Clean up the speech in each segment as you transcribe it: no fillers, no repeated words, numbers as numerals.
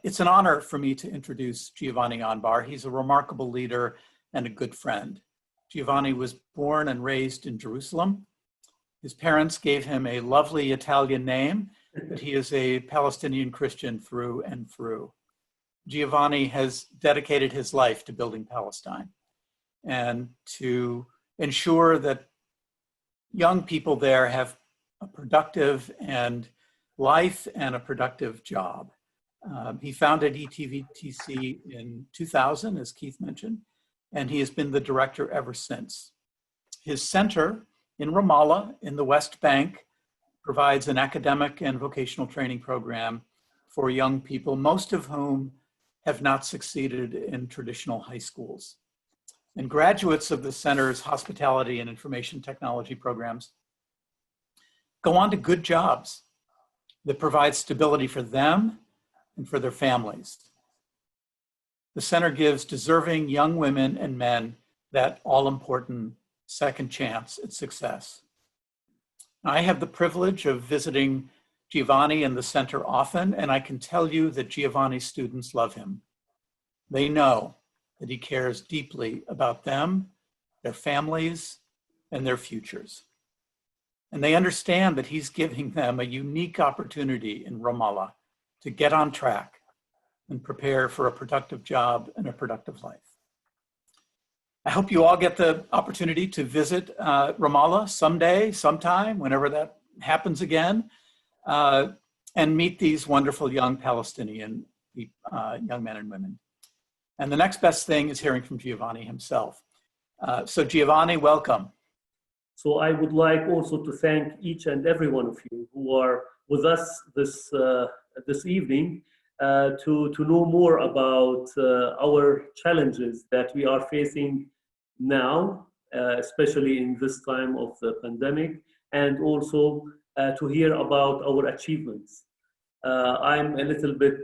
It's an honor for me to introduce Giovanni Anbar. He's a remarkable leader and a good friend. Giovanni was born and raised in Jerusalem. His parents gave him a lovely Italian name, but he is a Palestinian Christian through and through. Giovanni has dedicated his life to building Palestine and to ensure that young people there have a productive life and a productive job. He founded ETVTC in 2000, as Keith mentioned, and he has been the director ever since. His center in Ramallah, in the West Bank, provides an academic and vocational training program for young people, most of whom have not succeeded in traditional high schools. And graduates of the center's hospitality and information technology programs go on to good jobs that provide stability for them and for their families. The center gives deserving young women and men that all-important second chance at success. I have the privilege of visiting Giovanni in the center often, and I can tell you that Giovanni's students love him. They know that he cares deeply about them, their families, and their futures. And they understand that he's giving them a unique opportunity in Ramallah to get on track and prepare for a productive job and a productive life. I hope you all get the opportunity to visit Ramallah someday, sometime, whenever that happens again, and meet these wonderful young Palestinian young men and women. And the next best thing is hearing from Giovanni himself. So Giovanni, welcome. So I would like also to thank each and every one of you who are with us this evening to know more about our challenges that we are facing now, especially in this time of the pandemic, and also to hear about our achievements. I'm a little bit,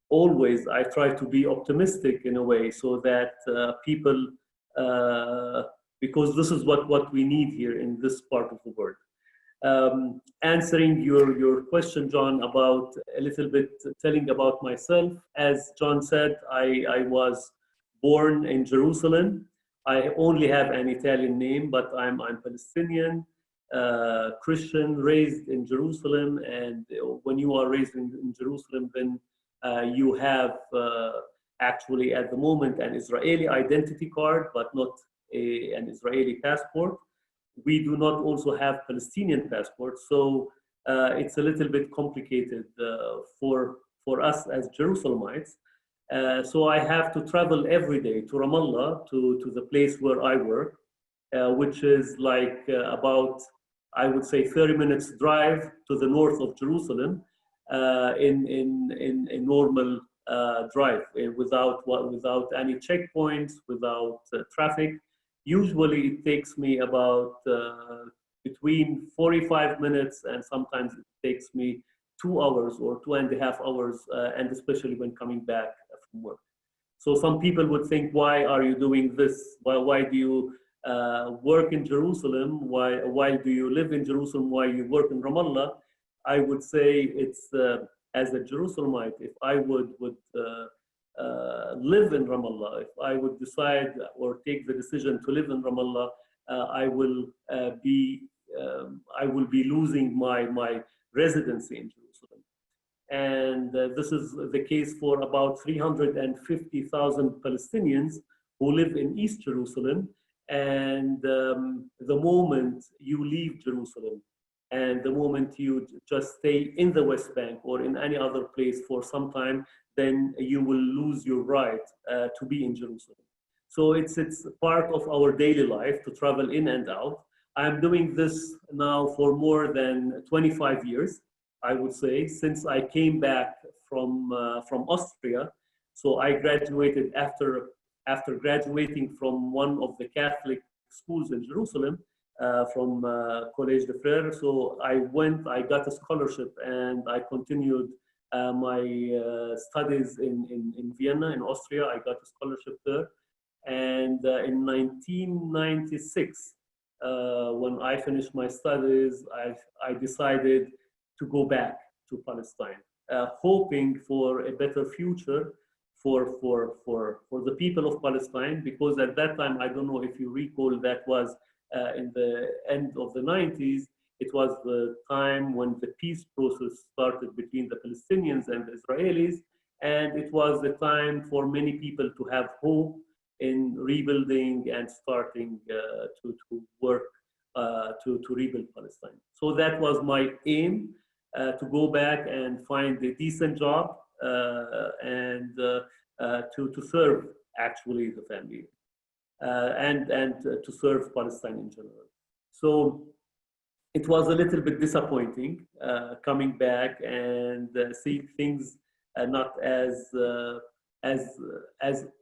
always I try to be optimistic in a way so that people, because this is what we need here in this part of the world. Answering your question, John, about a little bit telling about myself. As John said, I was born in Jerusalem. I only have an Italian name, but I'm Palestinian, Christian, raised in Jerusalem. And when you are raised in Jerusalem, then you have actually at the moment an Israeli identity card, but not an Israeli passport. We do not also have Palestinian passports, so it's a little bit complicated for us as Jerusalemites. So I have to travel every day to Ramallah, to the place where I work, which is like about, I would say, 30 minutes drive to the north of Jerusalem in normal drive, without any checkpoints, without traffic. Usually it takes me about between 45 minutes and sometimes it takes me 2 hours or 2.5 hours, and especially when coming back from work. So some people would think, why are you doing this? Why do you work in Jerusalem? Why do you live in Jerusalem? Why you work in Ramallah? I would say it's as a Jerusalemite, if I would live in Ramallah, if I would decide or take the decision to live in Ramallah, I will be losing my residency in Jerusalem. And this is the case for about 350,000 Palestinians who live in East Jerusalem. And the moment you leave Jerusalem and the moment you just stay in the West Bank or in any other place for some time, then you will lose your right to be in Jerusalem. So it's part of our daily life to travel in and out. I'm doing this now for more than 25 years, I would say, since I came back from Austria. So I graduated after graduating from one of the Catholic schools in Jerusalem, from Collège de Frères. So I got a scholarship and I continued my studies in Vienna, in Austria. I got a scholarship there. And in 1996, when I finished my studies, I decided to go back to Palestine. hoping for a better future for the people of Palestine, because at that time, I don't know if you recall, that was in the end of the 90s. It was the time when the peace process started between the Palestinians and the Israelis, and it was the time for many people to have hope in rebuilding and starting to work to rebuild Palestine. So that was my aim, to go back and find a decent job and to serve actually the family and to serve Palestine in general. So it was a little bit disappointing coming back and seeing things not as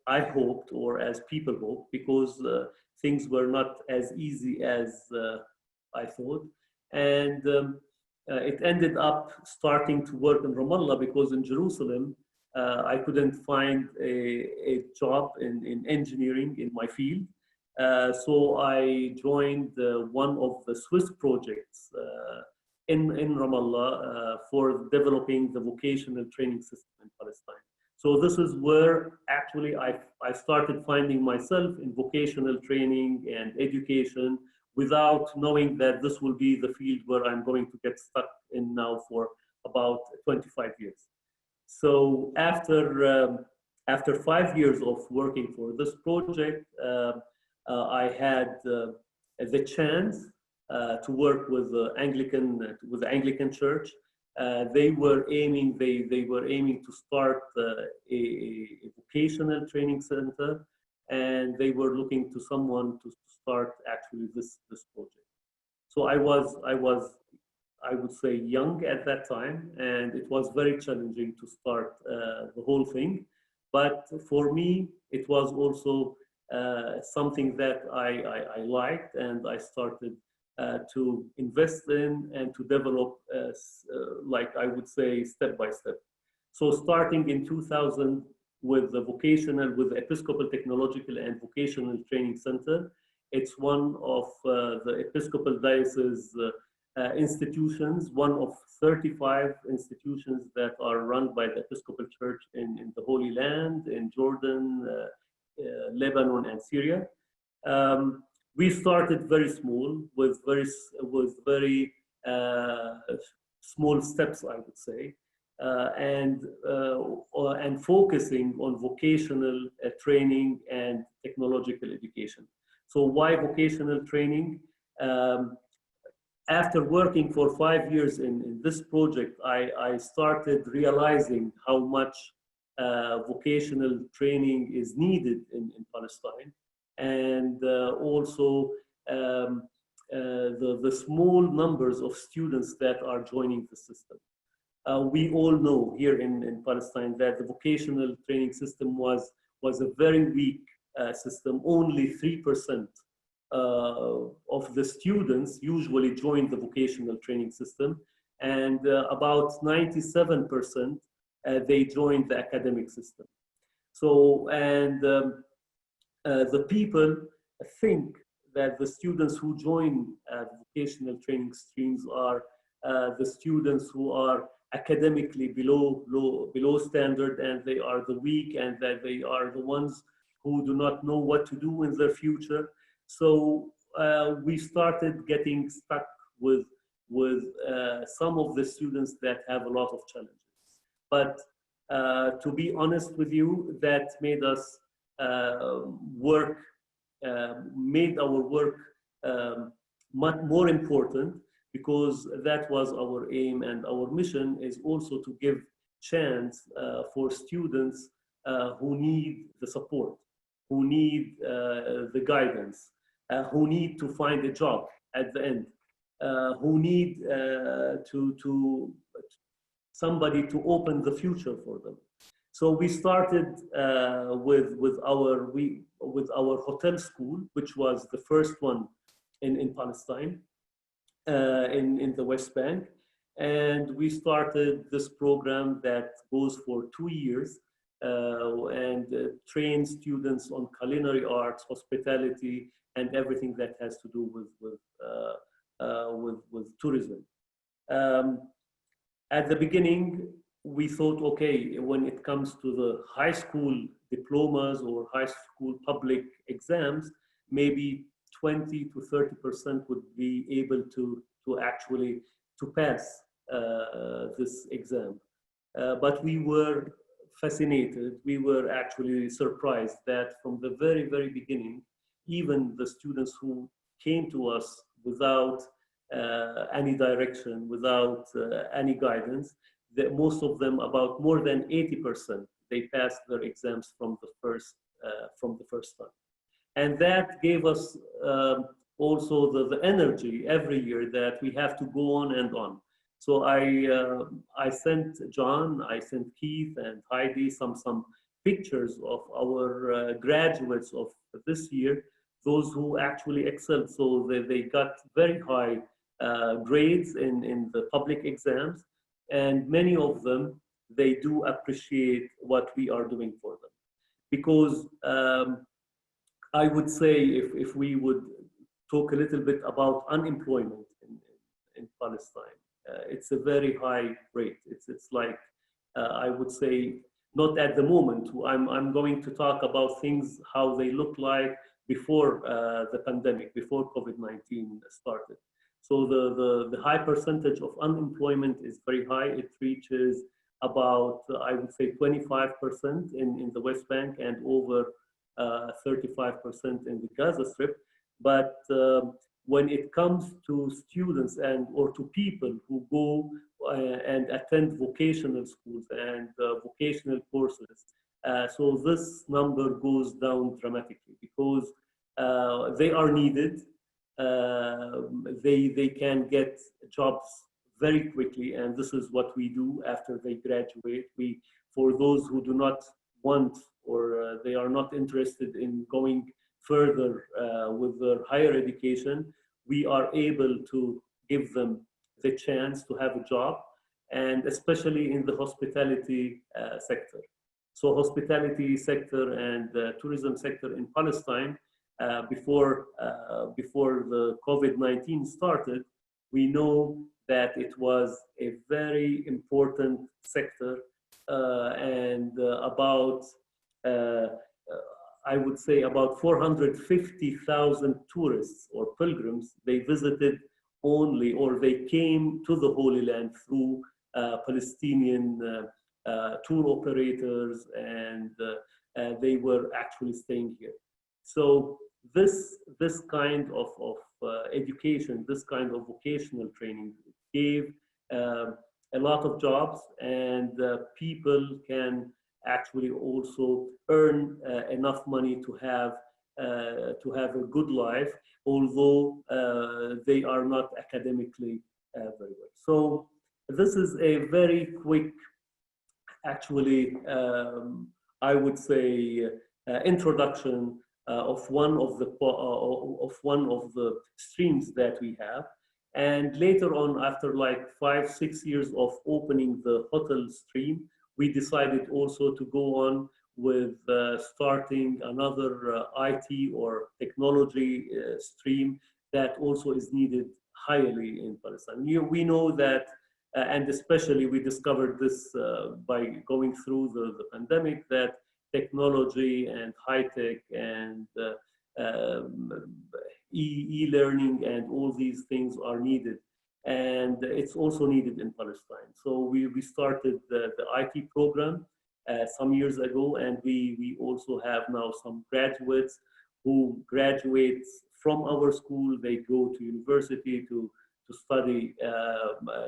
I hoped or as people hoped, because things were not as easy as I thought. And it ended up starting to work in Ramallah, because in Jerusalem, I couldn't find a job in engineering in my field. So I joined one of the Swiss projects in Ramallah for developing the vocational training system in Palestine. So this is where actually I started finding myself in vocational training and education, without knowing that this will be the field where I'm going to get stuck in now for about 25 years. So after 5 years of working for this project, I had the chance to work with the Anglican Church. They were aiming to start a vocational training center, and they were looking to someone to start actually this project. So I would say young at that time, and it was very challenging to start the whole thing. But for me, it was also something that I liked, and I started to invest in and to develop, like I would say, step by step. So starting in 2000 with the Episcopal Technological and Vocational Training Center. It's one of the Episcopal Diocese institutions, one of 35 institutions that are run by the Episcopal Church in the Holy Land, in Jordan, Lebanon, and Syria. We started very small, with very small steps, I would say, and focusing on vocational training and technological education. So why vocational training? After working for 5 years in this project, I started realizing how much vocational training is needed in Palestine, and also the small numbers of students that are joining the system. We all know here in Palestine that the vocational training system was a very weak system. Only 3% of the students usually join the vocational training system, and about 97% they join the academic system. So, and the people think that the students who join vocational training streams are the students who are academically below standard, and they are the weak, and that they are the ones who do not know what to do in their future. So we started getting stuck with some of the students that have a lot of challenges. But to be honest with you, that made us made our work much more important, because that was our aim, and our mission is also to give chance for students who need the support, who need the guidance, who need to find a job at the end, who need to somebody to open the future for them. So we started with our hotel school, which was the first one in Palestine, in the West Bank, and we started this program that goes for 2 years and trains students on culinary arts, hospitality, and everything that has to do with tourism. At the beginning, we thought, okay, when it comes to the high school diplomas or high school public exams, maybe 20 to 30% would be able to actually to pass this exam. But we were fascinated, we were actually surprised that from the very, very beginning, even the students who came to us without any direction, without any guidance, that most of them, about more than 80%, they passed their exams from the first time. And that gave us also the energy every year that we have to go on and on. So I sent John, I sent Keith and Heidi some pictures of our graduates of this year, those who actually excelled. So they got very high grades in the public exams, and many of them, they do appreciate what we are doing for them. Because I would say if we would talk a little bit about unemployment in Palestine, it's a very high rate. It's like, I would say, not at the moment. I'm going to talk about things, how they look like before the pandemic, before COVID-19 started. So the high percentage of unemployment is very high. It reaches about, I would say, 25% in the West Bank and over 35% in the Gaza Strip. But when it comes to students or to people who go and attend vocational schools and vocational courses, so this number goes down dramatically because they are needed. They can get jobs very quickly, and this is what we do after they graduate. For those who do not want or they are not interested in going further with their higher education, we are able to give them the chance to have a job, and especially in the hospitality sector. So hospitality sector and tourism sector in Palestine, before the COVID-19 started, we know that it was a very important sector, and about I would say about 450,000 tourists or pilgrims, they visited only, or they came to the Holy Land through Palestinian tour operators, and they were actually staying here. So this kind of education, this kind of vocational training gave a lot of jobs, and people can actually also earn enough money to have a good life, although they are not academically very well. So this is a very quick, actually, I would say, introduction of one of the streams that we have. And later on, after like 5-6 years of opening the hotel stream, we decided also to go on with starting another IT or technology stream that also is needed highly in Palestine. We know that, and especially we discovered this by going through the pandemic, that technology and high-tech and e-learning and all these things are needed. And it's also needed in Palestine. So we started the IT program some years ago, and we also have now some graduates who graduate from our school. They go to university to study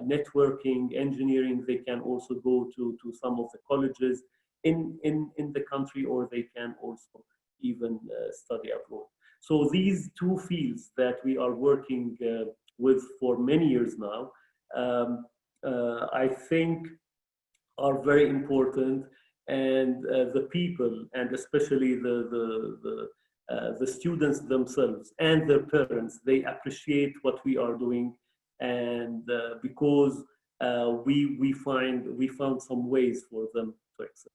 networking, engineering. They can also go to some of the colleges in the country, or they can also even study abroad. So these two fields that we are working with for many years now, I think are very important, and the people, and especially the students themselves and their parents, they appreciate what we are doing, and because we found some ways for them to excel.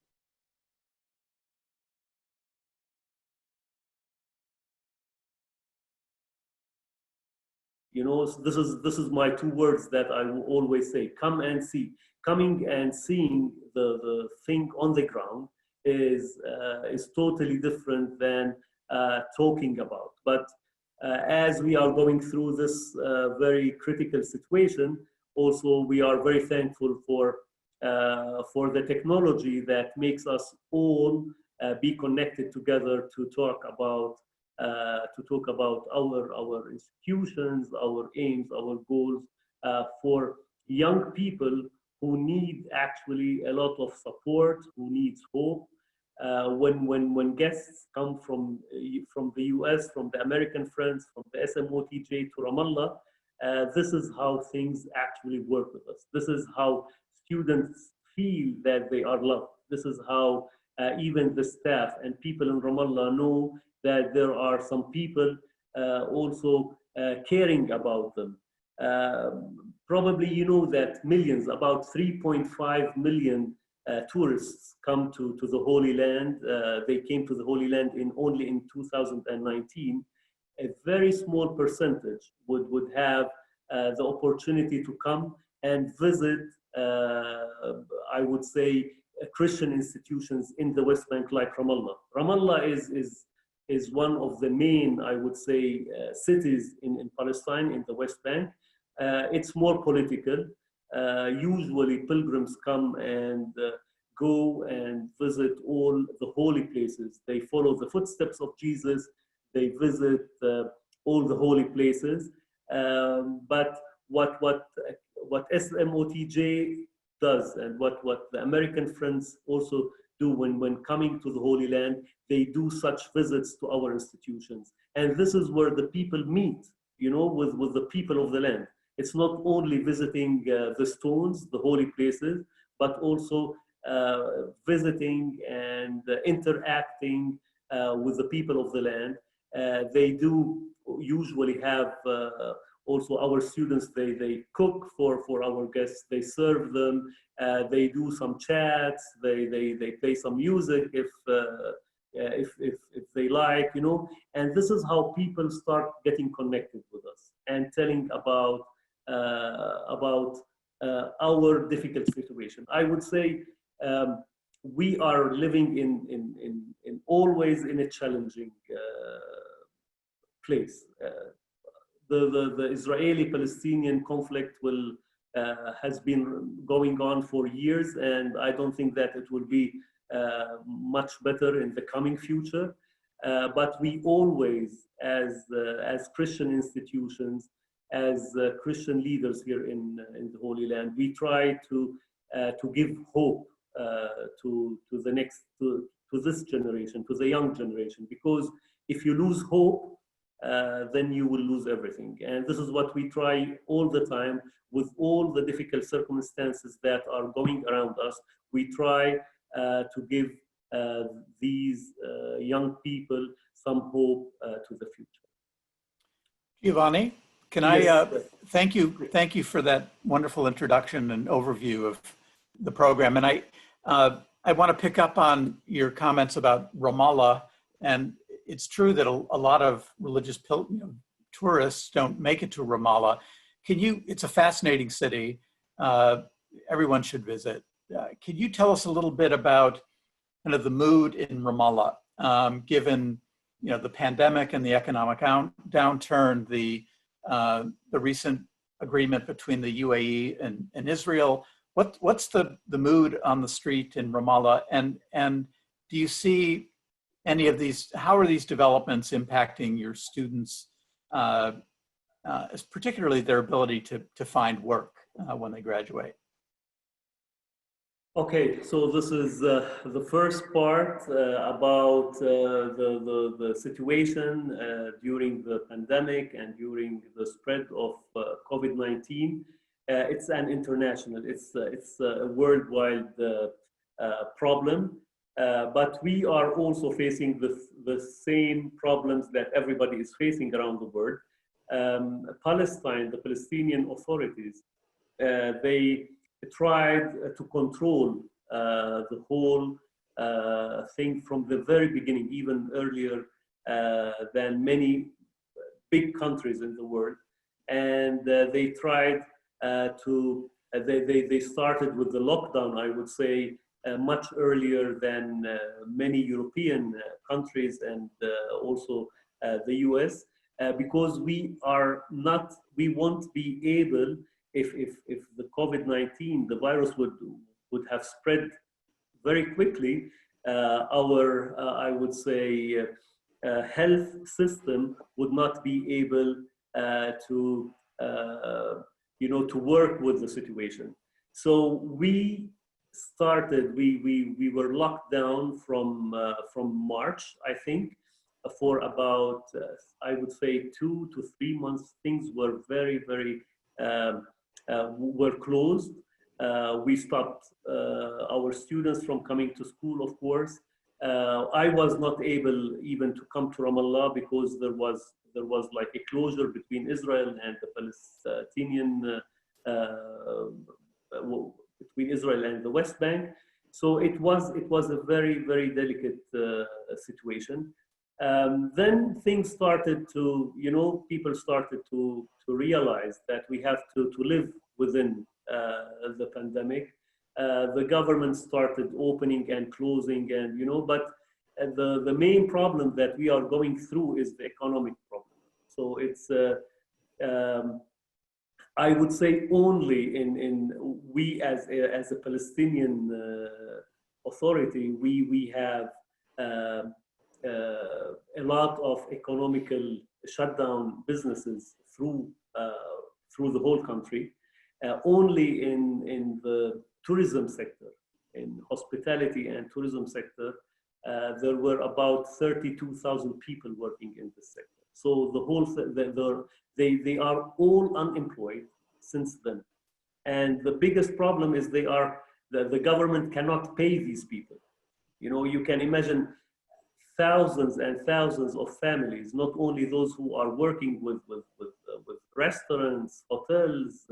You know, this is my two words that I will always say: come and see. coming and seeing the thing on the ground is totally different than talking about. But as we are going through this very critical situation, also we are very thankful for the technology that makes us all be connected together to talk about our institutions, our aims, our goals for young people who need actually a lot of support, who needs hope. When guests come from the US, from the American friends, from the SMOTJ to Ramallah, this is how things actually work with us. This is how students feel that they are loved. This is how even the staff and people in Ramallah know that there are some people also caring about them. Probably you know that millions, about 3.5 million tourists come to the Holy Land. They came to the Holy Land only in 2019. A very small percentage would have the opportunity to come and visit, I would say, Christian institutions in the West Bank like Ramallah. Ramallah is one of the main, I would say, cities in Palestine, in the West Bank. It's more political. Usually pilgrims come and go and visit all the holy places. They follow the footsteps of Jesus. They visit all the holy places. But what SMOTJ does, and what the American friends also do when coming to the Holy Land, they do such visits to our institutions. And this is where the people meet, with the people of the land. It's not only visiting the stones, the holy places, but also visiting and interacting with the people of the land. They do usually have also our students, they cook for our guests, they serve them, they do some chats, they play some music if they like, and this is how people start getting connected with us and telling about our difficult situation. I would say we are living in always in a challenging place. The Israeli-Palestinian conflict has been going on for years, and I don't think that it will be much better in the coming future. But we always, as Christian institutions, as Christian leaders here in the Holy Land, we try to give hope to this generation, to the young generation, because if you lose hope, then you will lose everything. And this is what we try all the time with all the difficult circumstances that are going around us. We try to give these young people some hope to the future. Giovanni, can I thank you for that wonderful introduction and overview of the program. And I want to pick up on your comments about Ramallah. And it's true that a lot of religious tourists don't make it to Ramallah. It's a fascinating city. Everyone should visit. Can you tell us a little bit about kind of the mood in Ramallah, given the pandemic and the economic downturn, the recent agreement between the UAE and Israel? What's the mood on the street in Ramallah, and do you see any of these? How are these developments impacting your students, particularly their ability to find work when they graduate? Okay, so this is the first part about the situation during the pandemic and during the spread of COVID-19. It's an international, it's a worldwide problem, but we are also facing the same problems that everybody is facing around the world. Palestine, the Palestinian authorities, they tried to control the whole thing from the very beginning, even earlier than many big countries in the world. And they tried to they started with the lockdown, I would say, much earlier than many European countries and also the US, because we won't be able, if the COVID-19, the virus would have spread very quickly, our, I would say, health system would not be able to, to work with the situation. So we were locked down from March, I think, for about, I would say, 2 to 3 months. Things were very, very, were closed. We stopped our students from coming to school, of course. I was not able even to come to Ramallah because there was like a closure between Israel and the Palestinian, between Israel and the West Bank. So it was a very, very delicate situation. Then things started to, people started to realize that we have to live within the pandemic. The government started opening and closing, and but the main problem that we are going through is the economic problem. So it's I would say only we as a Palestinian authority, we have a lot of economical shutdown businesses through the whole country. Only in the tourism sector, in hospitality and tourism sector, there were about 32,000 people working in this sector. So the whole, they are all unemployed since then. And the biggest problem is the government cannot pay these people. You can imagine thousands and thousands of families, not only those who are working with restaurants, hotels,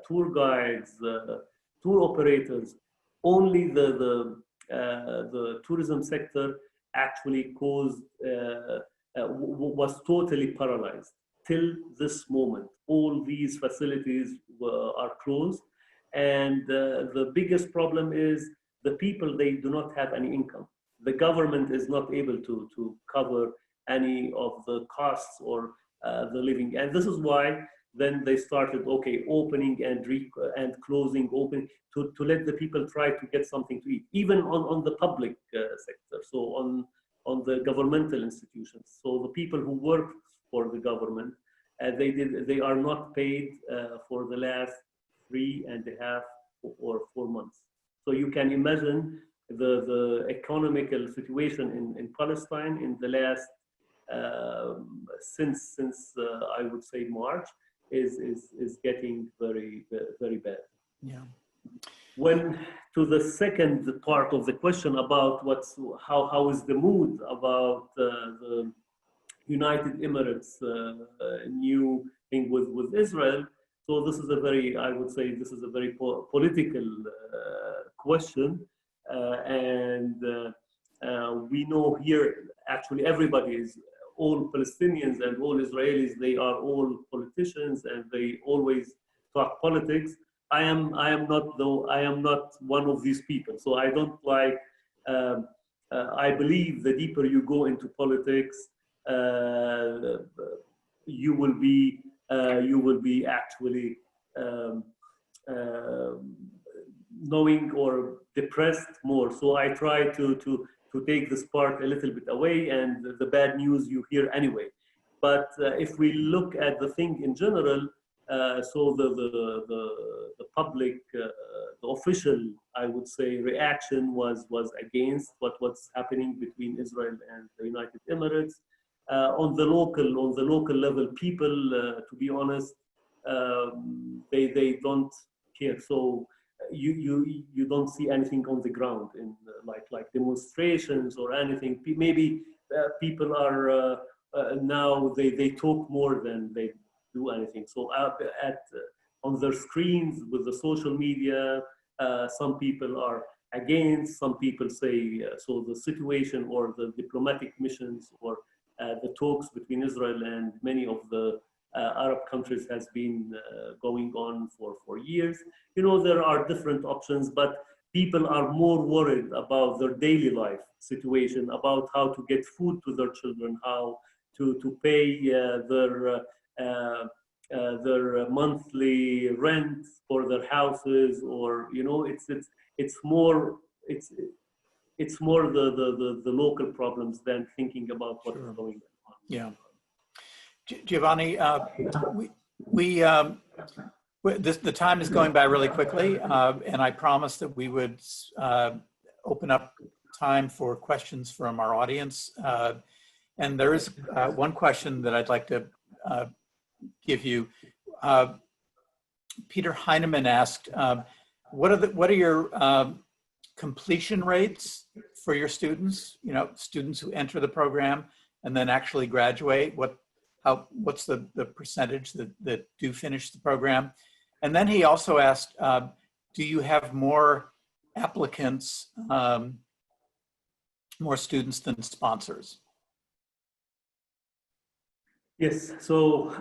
tour guides, tour operators. Only the tourism sector actually was totally paralyzed till this moment. All these facilities are closed, and the biggest problem is the people, they do not have any income. The government is not able to cover any of the costs or the living, and this is why then they started opening and closing, open to let the people try to get something to eat, even on the public sector, so on the governmental institutions. So the people who work for the government, they are not paid for the last 3.5 or 4 months. So you can imagine the economical situation in Palestine in the last since I would say March is getting very, very bad. Yeah. When to the second part of the question about how is the mood about the United Emirates new thing with Israel. So this is I would say this is a very political question, and we know here actually everybody is, all Palestinians and all Israelis, they are all politicians and they always talk politics. I am not one of these people. So I don't like, I believe the deeper you go into politics, you will be actually knowing or depressed more. So I try to take this part a little bit away, and the bad news you hear anyway. But if we look at the thing in general, so the public, the official, I would say, reaction was against what's happening between Israel and the United Emirates. On the local level, people, to be honest, they don't care. So you don't see anything on the ground in like demonstrations or anything. Maybe people are now they talk more than they do anything. So on their screens with the social media, some people are against, some people say so the situation or the diplomatic missions or the talks between Israel and many of the Arab countries has been going on for years. You know, there are different options, but people are more worried about their daily life situation, about how to get food to their children, how to pay their monthly rent for their houses, or you know, it's more the local problems than thinking about what is going on. Yeah, Giovanni, the time is going by really quickly, and I promised that we would open up time for questions from our audience. And there is one question that I'd like to give you. Peter Heinemann asked, what are your completion rates for your students? You know, students who enter the program and then actually graduate. What's the percentage that do finish the program? And then he also asked, do you have more applicants, more students than sponsors? Yes, so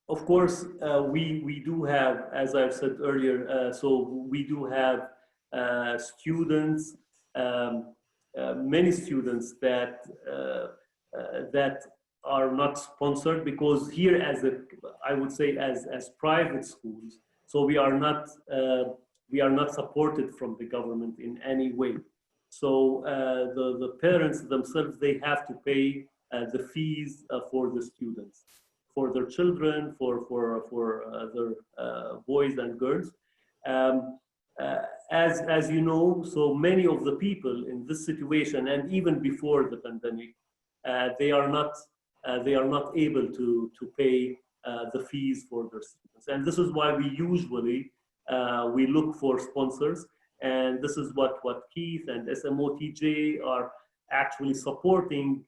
of course we do have, as I've said earlier, so we do have students, many students that are not sponsored, because here, I would say as private schools, so we are not supported from the government in any way. So the parents themselves, they have to pay the fees for the students, for their children, for their boys and girls. As you know, so many of the people in this situation, and even before the pandemic, they are not able to pay the fees for their students, and this is why we usually we look for sponsors, and this is what Keith and SMOTJ are actually supporting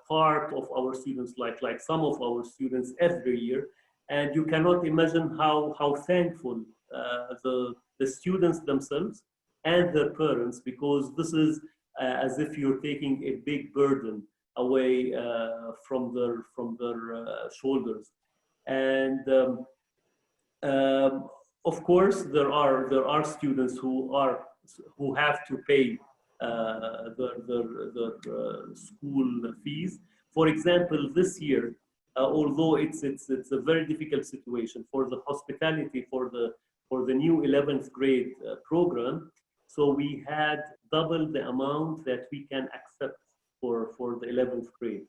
part of our students, like some of our students every year. And you cannot imagine how thankful the students themselves and their parents, because this is as if you're taking a big burden away from their shoulders. And of course there are students who have to pay the school fees. For example, this year, although it's a very difficult situation for the hospitality for the new 11th grade program, so we had double the amount that we can accept for the 11th grade,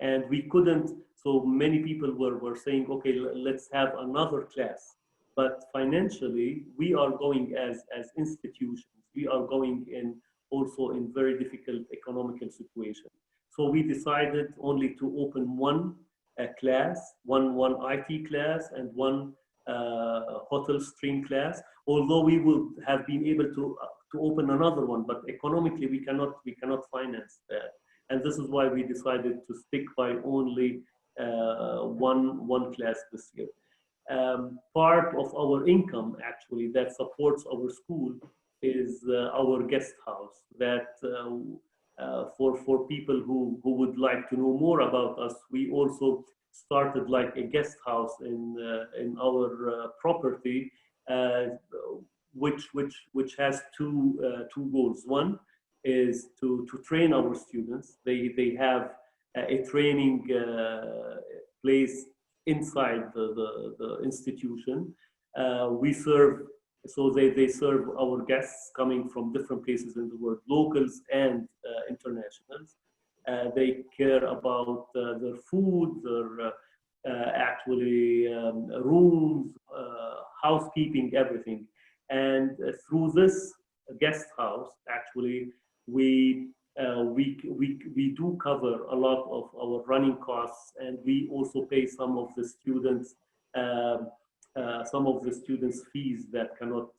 and we couldn't. So many people were saying, okay, let's have another class, but financially we are going as institutions, we are going in also in very difficult economical situation. So we decided only to open one class, one IT class and one hotel stream class, although we would have been able to open another one, but economically we cannot finance that. And this is why we decided to stick by only one class this year. Part of our income actually that supports our school is our guest house, that for people who would like to know more about us, we also started like a guest house in our property, which has two goals. One is to train our students. They have a training place inside the institution. We serve, so they serve our guests coming from different places in the world, locals and internationals. They care about their food, their actually rooms, housekeeping, everything. And through this guest house, actually, we do cover a lot of our running costs, and we also pay some of the students fees that cannot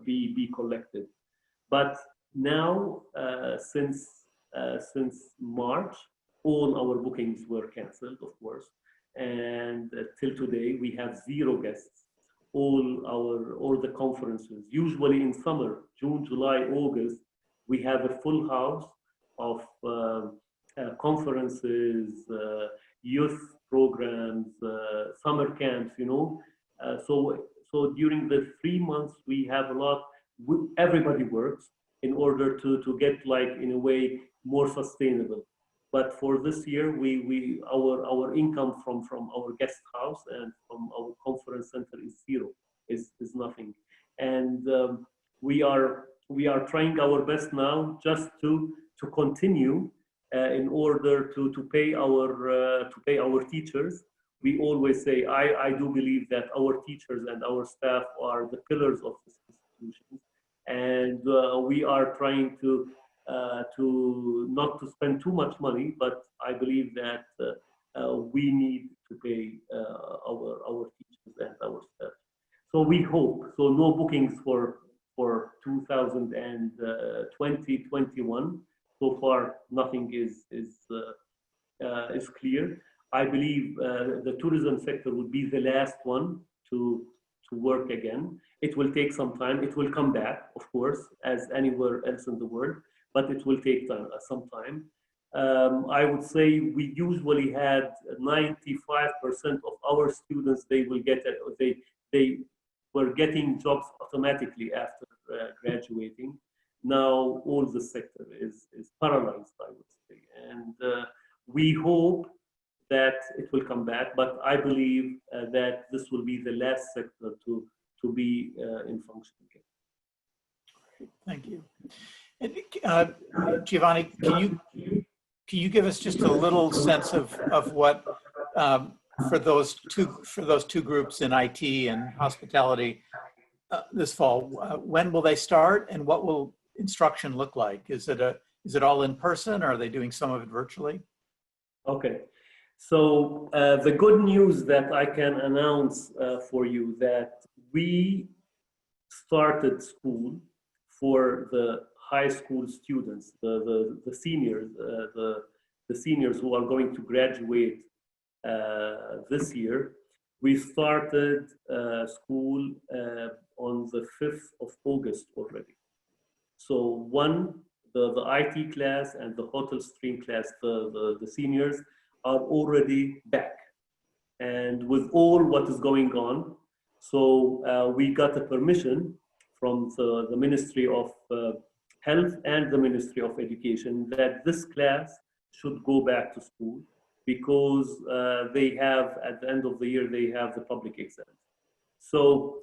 be collected. But now, since March, all our bookings were canceled, of course, and till today we have 0 guests. All the conferences, usually in summer, June, July, August, we have a full house of conferences, youth programs, summer camps, you know. So during the 3 months, we have a lot, everybody works in order to get, like, in a way, more sustainable. But for this year, our income from our guest house and from our conference center is zero, is nothing. And we are trying our best now just to continue in order to pay our teachers. We always say, I do believe that our teachers and our staff are the pillars of this institution, and we are trying to not to spend too much money, but I believe that we need to pay our teachers and our staff. So we hope, so no bookings for 2020-21. So far, nothing is clear. I believe the tourism sector will be the last one to work again. It will take some time. It will come back, of course, as anywhere else in the world, but it will take some time. I would say we usually had 95% of our students, they were getting jobs automatically after graduating. Now all the sector is paralyzed, I would say, and we hope that it will come back, but I believe that this will be the last sector to be in function again. Thank you. And, Giovanni, can you give us just a little sense of what for those two groups in IT and hospitality this fall? When will they start, and what will instruction look like? Is it all in person, or are they doing some of it virtually? Okay, so the good news that I can announce for you that we started school for the high school students, the seniors, the seniors who are going to graduate this year. We started school on the 5th of August already. So the IT class and the hotel stream class, the seniors are already back. And with all what is going on, so we got a permission from the Ministry of Health and the Ministry of Education that this class should go back to school, because they have, at the end of the year, they have the public exams. So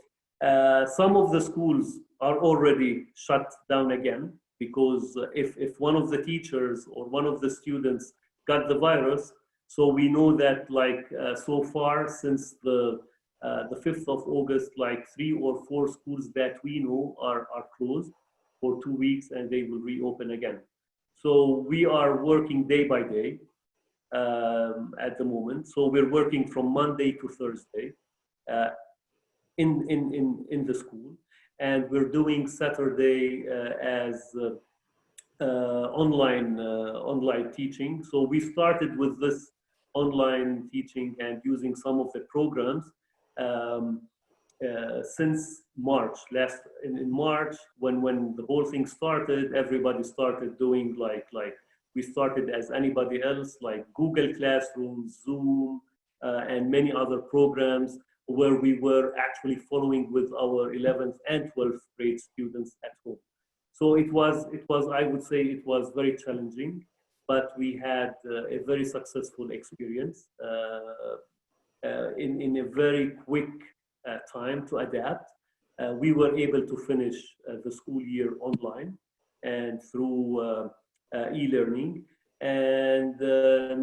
some of the schools are already shut down again, because if one of the teachers or one of the students got the virus, so we know that, like, so far since the 5th of August, like 3 or 4 schools that we know are closed for 2 weeks, and they will reopen again. So we are working day by day at the moment. So we're working from Monday to Thursday in the school, and we're doing Saturday as online teaching. So we started with this online teaching and using some of the programs since March. In March, when the whole thing started, everybody started doing like we started as anybody else, like Google Classroom, Zoom, and many other programs where we were actually following with our 11th and 12th grade students at home. So it was, I would say it was very challenging, but we had a very successful experience in a very quick time to adapt. We were able to finish the school year online and through e-learning. And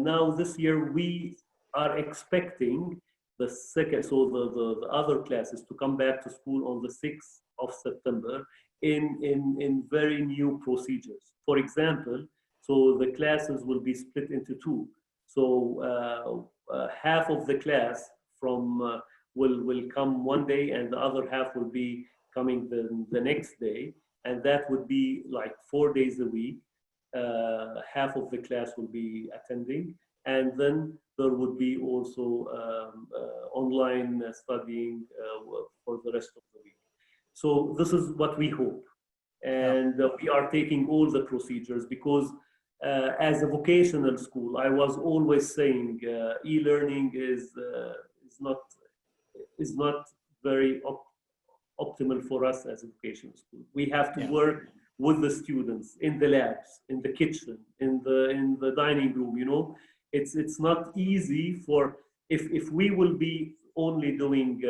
now this year we are expecting the second, so the other classes to come back to school on the 6th of September in very new procedures. For example, so the classes will be split into 2. So half of the class from will come one day, and the other half will be coming the next day, and that would be like 4 days a week. Half of the class will be attending, and then there would be also online studying for the rest of the week. So this is what we hope, and we are taking all the procedures, because as a vocational school, I was always saying e-learning is not very optimal for us as a vocational school. We have to work with the students in the labs, in the kitchen, in the dining room. You know, it's not easy for if we will be only doing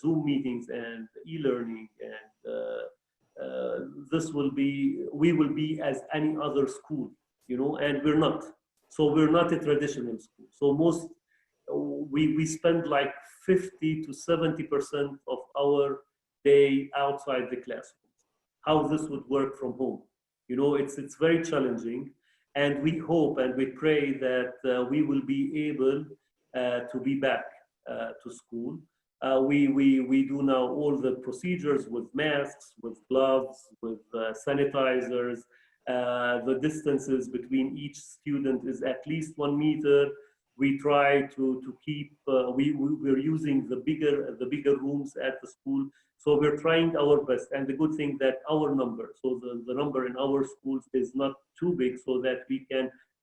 Zoom meetings and e-learning, and we will be as any other school, you know, and we're not. So we're not a traditional school. So we spend like 50 to 70% of our day outside the classroom. How this would work from home, you know, it's very challenging, and we hope and we pray that we will be able to be back to school. We do now all the procedures with masks, with gloves, with sanitizers. The distances between each student is at least 1 meter. We try to keep. We're using the bigger rooms at the school. So we're trying our best, and the good thing that our number, so the number in our schools is not too big, so that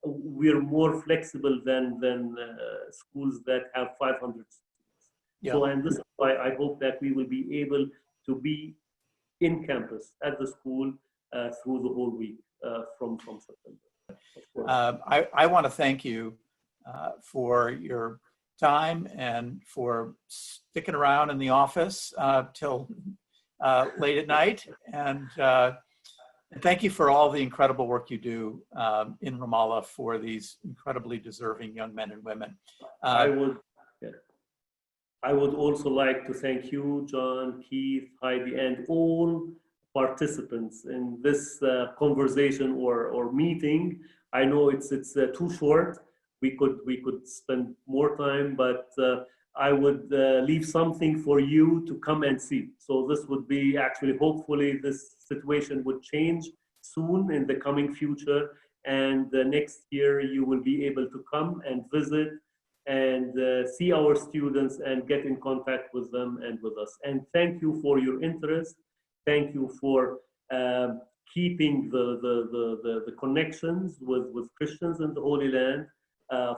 we're more flexible than schools that have 500 students. Yeah. So, and this is why I hope that we will be able to be in campus at the school through the whole week from September. I want to thank you for your time and for sticking around in the office till late at night, and thank you for all the incredible work you do in Ramallah for these incredibly deserving young men and women. I would also like to thank you, John, Keith, Heidi, and all participants in this conversation or meeting. I know it's too short. We could spend more time, but I would leave something for you to come and see. So this would be actually, hopefully this situation would change soon in the coming future, and next year you will be able to come and visit and see our students and get in contact with them and with us. And thank you for your interest. Thank you for keeping the connections with Christians in the Holy Land.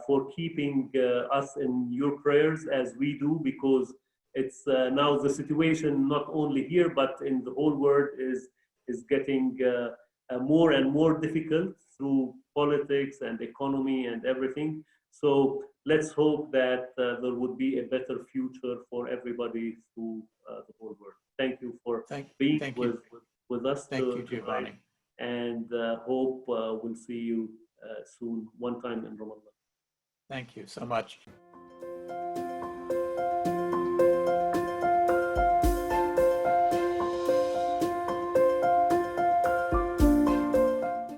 For keeping us in your prayers as we do, because it's now the situation not only here but in the whole world is getting more and more difficult through politics and economy and everything. So let's hope that there would be a better future for everybody through the whole world. Thank you for being with us. Thank you, Giovanni. And hope we'll see you soon, one time in Ramallah. Thank you so much.